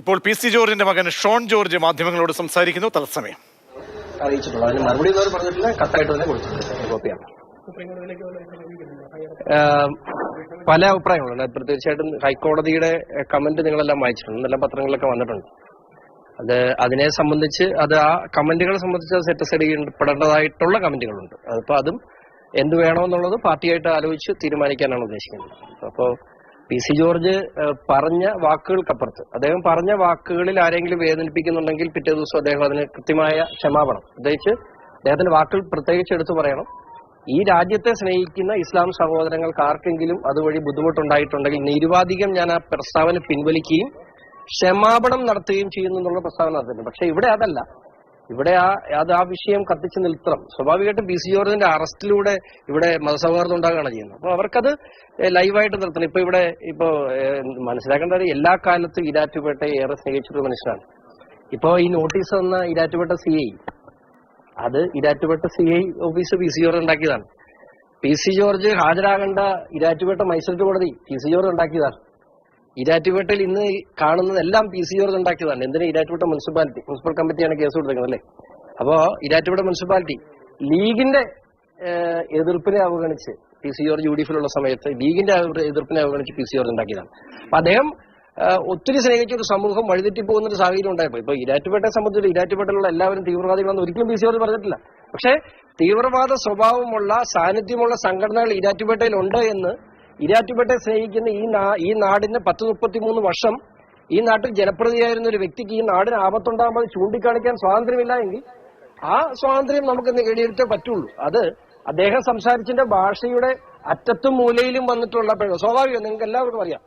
ഇപ്പോൾ P C ജോർജിന്റെ മകൻ ഷോൺ ജോർജ് മാധ്യമങ്ങളോട് സംസാരിക്കുന്നു. തത്സമയം അറിയിച്ചിട്ടുള്ളൂ. അതിന് മറുപടി ഒന്നും പറഞ്ഞിട്ടില്ല, കത്തായിട്ട് തന്നെ കൊടുത്തിട്ടുണ്ട്. കോപ്പിയാണ്. പല അഭിപ്രായങ്ങളുണ്ട്. തീർച്ചയായിട്ടും ഹൈക്കോടതിയുടെ കമന്റ് നിങ്ങളെല്ലാം വായിച്ചിട്ടുണ്ട്, എല്ലാ പത്രങ്ങളിലൊക്കെ വന്നിട്ടുണ്ട്. അതിനെ സംബന്ധിച്ച് ആ കമന്റുകളെ സംബന്ധിച്ച് അത് സെറ്റ് സൈഡ് ചെയ്യപ്പെടേണ്ടതായിട്ടുള്ള കമന്റുകളുണ്ട്. അതിപ്പോ അതും എന്ത് വേണമെന്നുള്ളത് പാർട്ടിയായിട്ട് ആലോചിച്ച് തീരുമാനിക്കാനാണ് ഉദ്ദേശിക്കുന്നത്. അപ്പോൾ പി സി ജോർജ് പറഞ്ഞ വാക്കുകൾക്കപ്പുറത്ത് അദ്ദേഹം പറഞ്ഞ വാക്കുകളിൽ ആരെങ്കിലും വേദനിപ്പിക്കുന്നുണ്ടെങ്കിൽ പിറ്റേ ദിവസം അദ്ദേഹം അതിന് കൃത്യമായ ക്ഷമാപണം, പ്രത്യേകിച്ച് അദ്ദേഹത്തിന്റെ വാക്കുകൾ പ്രത്യേകിച്ച് എടുത്തു പറയണം. ഈ രാജ്യത്തെ സ്നേഹിക്കുന്ന ഇസ്ലാം സഹോദരങ്ങൾക്ക് ആർക്കെങ്കിലും അതുവഴി ബുദ്ധിമുട്ടുണ്ടായിട്ടുണ്ടെങ്കിൽ നിരുപാധികം ഞാൻ ആ പ്രസ്താവന പിൻവലിക്കുകയും ക്ഷമാപണം നടത്തുകയും ചെയ്യുന്നു എന്നുള്ള പ്രസ്താവന നടത്തുന്നുണ്ട്. പക്ഷെ ഇവിടെ അതല്ല. ഇവിടെ ആ വിഷയം കത്തിച്ചു നിർത്തണം. സ്വാഭാവികമായിട്ടും പി സി ജോർജിന്റെ അറസ്റ്റിലൂടെ ഇവിടെ മതസൗഹാർദ്ദം ഉണ്ടാകുകയാണ് ചെയ്യുന്നത്. അപ്പൊ അവർക്കത് ലൈവായിട്ട് നിർത്തണം. ഇപ്പൊ മനസ്സിലാക്കേണ്ടത് എല്ലാ കാലത്തും ഈരാറ്റുപേട്ടയെ ഏറെ സ്നേഹിച്ചിട്ടൊരു മനുഷ്യനാണ്. ഇപ്പോ ഈ നോട്ടീസ് തന്ന ഈരാറ്റുപേട്ട CI, അത് Erattupetta CI office P C George ഉണ്ടാക്കിയതാണ്. പി സി ജോർജ് ഹാജരാകേണ്ട ഈരാറ്റുപേട്ട മജിസ്ട്രേറ്റ് കോടതി പി സി ജോർജ് ഉണ്ടാക്കിയതാണ്. ഈരാറ്റുപേട്ടയിൽ ഇന്ന് കാണുന്നതെല്ലാം പി സി ജോർജ് ഉണ്ടാക്കിയതാണ്. എന്തിനാ ഈരാറ്റുപേട്ട മുനിസിപ്പൽ കമ്മിറ്റിയാണ് കേസ് കൊടുത്തിരിക്കുന്നത് അല്ലേ? അപ്പോ ഈരാറ്റുപേട്ട മുനിസിപ്പാലിറ്റി ലീഗിന്റെ എതിർപ്പിനെ അവഗണിച്ച് പി സി ജോർജ് UDFിലുള്ള സമയത്ത് ലീഗിന്റെ എതിർപ്പിനെ അവഗണിച്ച് പി സി ജോർജ് ഉണ്ടാക്കിയതാണ്. അപ്പൊ അദ്ദേഹം ഒത്തിരി സ്നേഹിച്ച ഒരു സമൂഹം വഴിതെറ്റിപ്പോകുന്ന ഒരു സാഹചര്യം ഉണ്ടായപ്പോ ഇപ്പൊ ഈരാറ്റുപേട്ടയെ സംബന്ധിച്ച് ഈരാറ്റുപേട്ടയിലുള്ള എല്ലാവരും തീവ്രവാദികളെന്ന് ഒരിക്കലും പി സി ജോർജ് പറഞ്ഞിട്ടില്ല. പക്ഷേ തീവ്രവാദ സ്വഭാവമുള്ള സാന്നിധ്യമുള്ള സംഘടനകൾ ഈരാറ്റുപേട്ടയിൽ ഉണ്ട് എന്ന് ഈരാറ്റുപേട്ടയെ സ്നേഹിക്കുന്ന ഈ നാടിന് 10-33 വർഷം ഈ നാട്ടിൽ ജനപ്രതിയായിരുന്ന ഒരു വ്യക്തിക്ക് ഈ നാടിന് ആപത്തുണ്ടാകുമ്പോൾ ചൂണ്ടിക്കാണിക്കാൻ സ്വാതന്ത്ര്യമില്ല എങ്കിൽ ആ സ്വാതന്ത്ര്യം നമുക്ക് നേടിയെടുത്തേ പറ്റുള്ളൂ. അത് അദ്ദേഹം സംസാരിച്ചതിന്റെ ഭാഷയുടെ അറ്റത്തും മൂലയിലും വന്നിട്ടുള്ള സ്വാഭാവികം നിങ്ങൾക്ക് എല്ലാവർക്കും അറിയാം.